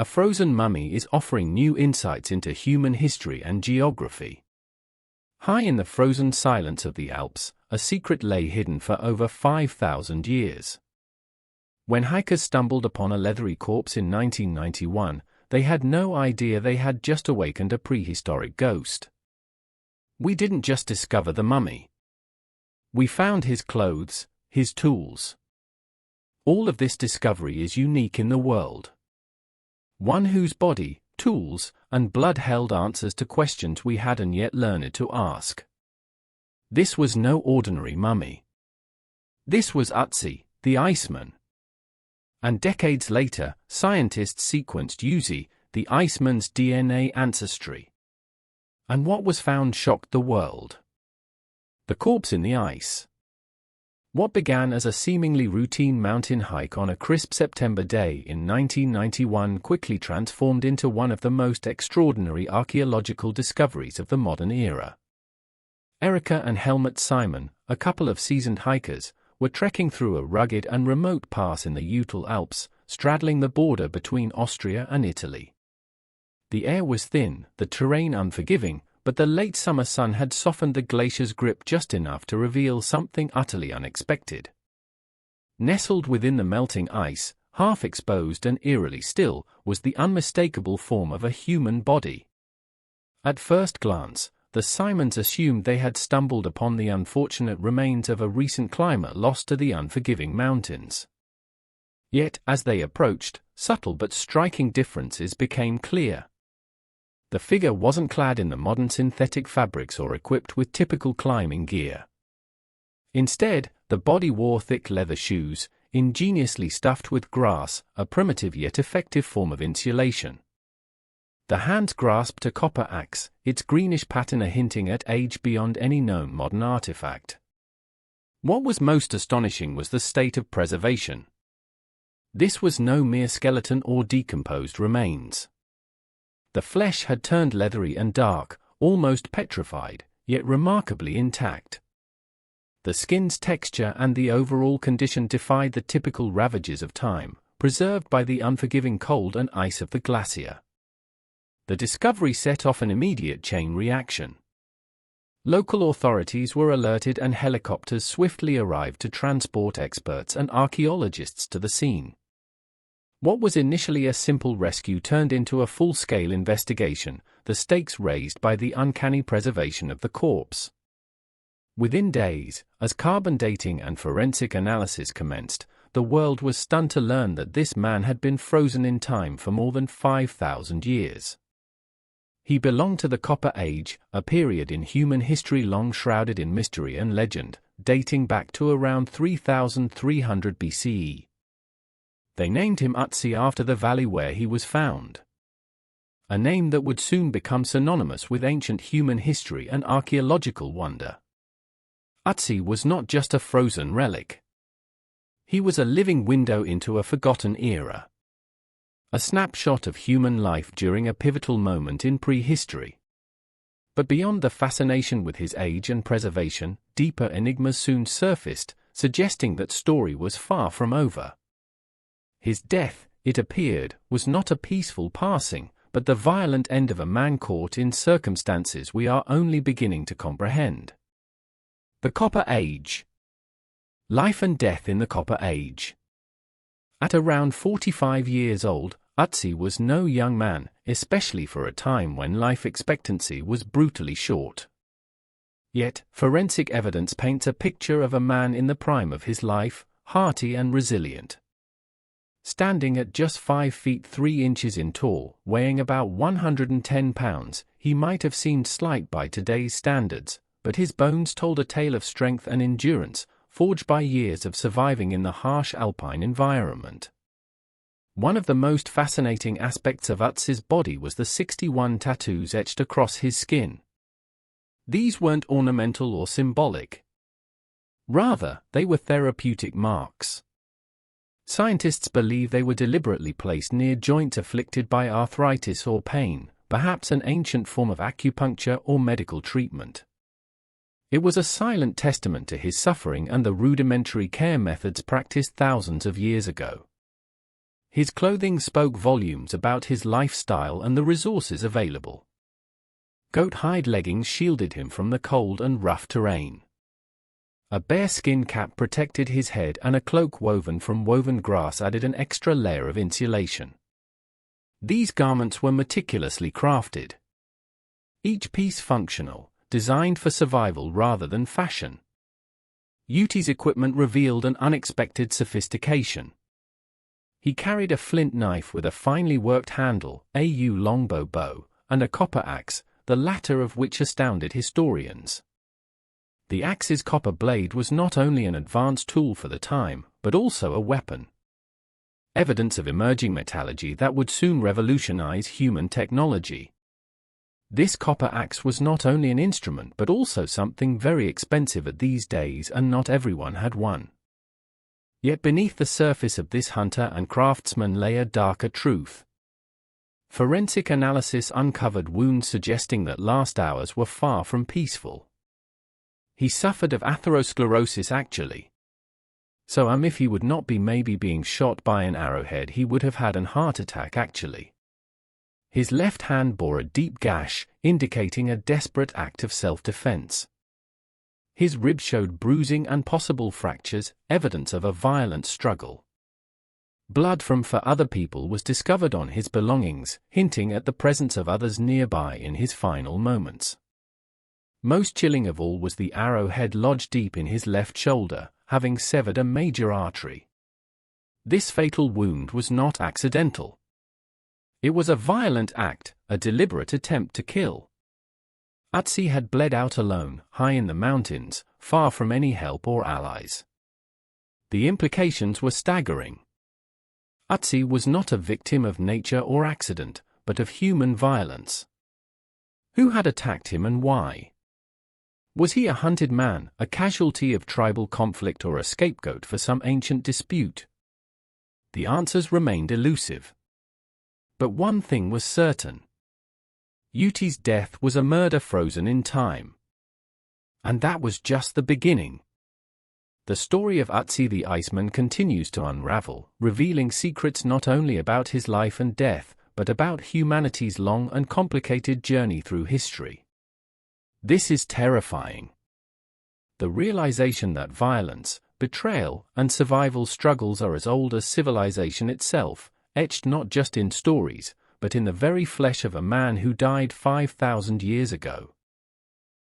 A frozen mummy is offering new insights into human history and geography. High in the frozen silence of the Alps, a secret lay hidden for over 5,000 years. When hikers stumbled upon a leathery corpse in 1991, they had no idea they had just awakened a prehistoric ghost. We didn't just discover the mummy. We found his clothes, his tools. All of this discovery is unique in the world. One whose body, tools, and blood held answers to questions we hadn't yet learned to ask. This was no ordinary mummy. This was Ötzi, the Iceman. And decades later, scientists sequenced Ötzi, the Iceman's DNA ancestry. And what was found shocked the world. The corpse in the ice. What began as a seemingly routine mountain hike on a crisp September day in 1991 quickly transformed into one of the most extraordinary archaeological discoveries of the modern era. Erika and Helmut Simon, a couple of seasoned hikers, were trekking through a rugged and remote pass in the Ural Alps, straddling the border between Austria and Italy. The air was thin, the terrain unforgiving, but the late summer sun had softened the glacier's grip just enough to reveal something utterly unexpected. Nestled within the melting ice, half exposed and eerily still, was the unmistakable form of a human body. At first glance, the Simons assumed they had stumbled upon the unfortunate remains of a recent climber lost to the unforgiving mountains. Yet, as they approached, subtle but striking differences became clear. The figure wasn't clad in the modern synthetic fabrics or equipped with typical climbing gear. Instead, the body wore thick leather shoes, ingeniously stuffed with grass, a primitive yet effective form of insulation. The hands grasped a copper axe, its greenish patina hinting at age beyond any known modern artifact. What was most astonishing was the state of preservation. This was no mere skeleton or decomposed remains. The flesh had turned leathery and dark, almost petrified, yet remarkably intact. The skin's texture and the overall condition defied the typical ravages of time, preserved by the unforgiving cold and ice of the glacier. The discovery set off an immediate chain reaction. Local authorities were alerted and helicopters swiftly arrived to transport experts and archaeologists to the scene. What was initially a simple rescue turned into a full-scale investigation, the stakes raised by the uncanny preservation of the corpse. Within days, as carbon dating and forensic analysis commenced, the world was stunned to learn that this man had been frozen in time for more than 5,000 years. He belonged to the Copper Age, a period in human history long shrouded in mystery and legend, dating back to around 3,300 BCE. They named him Otzi after the valley where he was found. A name that would soon become synonymous with ancient human history and archaeological wonder. Otzi was not just a frozen relic. He was a living window into a forgotten era. A snapshot of human life during a pivotal moment in prehistory. But beyond the fascination with his age and preservation, deeper enigmas soon surfaced, suggesting that story was far from over. His death, it appeared, was not a peaceful passing, but the violent end of a man caught in circumstances we are only beginning to comprehend. The Copper Age. Life and death in the Copper Age. At around 45 years old, Otzi was no young man, especially for a time when life expectancy was brutally short. Yet, forensic evidence paints a picture of a man in the prime of his life, hearty and resilient. Standing at just 5 feet 3 inches in tall, weighing about 110 pounds, he might have seemed slight by today's standards, but his bones told a tale of strength and endurance, forged by years of surviving in the harsh alpine environment. One of the most fascinating aspects of Otzi's body was the 61 tattoos etched across his skin. These weren't ornamental or symbolic. Rather, they were therapeutic marks. Scientists believe they were deliberately placed near joints afflicted by arthritis or pain, perhaps an ancient form of acupuncture or medical treatment. It was a silent testament to his suffering and the rudimentary care methods practiced thousands of years ago. His clothing spoke volumes about his lifestyle and the resources available. Goat hide leggings shielded him from the cold and rough terrain. A bearskin cap protected his head, and a cloak woven from woven grass added an extra layer of insulation. These garments were meticulously crafted, each piece functional, designed for survival rather than fashion. Otzi's equipment revealed an unexpected sophistication. He carried a flint knife with a finely worked handle, a longbow bow, and a copper axe, the latter of which astounded historians. The axe's copper blade was not only an advanced tool for the time, but also a weapon. Evidence of emerging metallurgy that would soon revolutionize human technology. This copper axe was not only an instrument but also something very expensive at these days, and not everyone had one. Yet beneath the surface of this hunter and craftsman lay a darker truth. Forensic analysis uncovered wounds suggesting that last hours were far from peaceful. He suffered of atherosclerosis actually. So if he would not be maybe being shot by an arrowhead, he would have had an heart attack actually. His left hand bore a deep gash, indicating a desperate act of self-defense. His ribs showed bruising and possible fractures, evidence of a violent struggle. Blood from other people was discovered on his belongings, hinting at the presence of others nearby in his final moments. Most chilling of all was the arrowhead lodged deep in his left shoulder, having severed a major artery. This fatal wound was not accidental. It was a violent act, a deliberate attempt to kill. Otzi had bled out alone, high in the mountains, far from any help or allies. The implications were staggering. Otzi was not a victim of nature or accident, but of human violence. Who had attacked him and why? Was he a hunted man, a casualty of tribal conflict, or a scapegoat for some ancient dispute? The answers remained elusive. But one thing was certain. Otzi's death was a murder frozen in time. And that was just the beginning. The story of Ötzi the Iceman continues to unravel, revealing secrets not only about his life and death, but about humanity's long and complicated journey through history. This is terrifying. The realization that violence, betrayal, and survival struggles are as old as civilization itself, etched not just in stories, but in the very flesh of a man who died 5,000 years ago.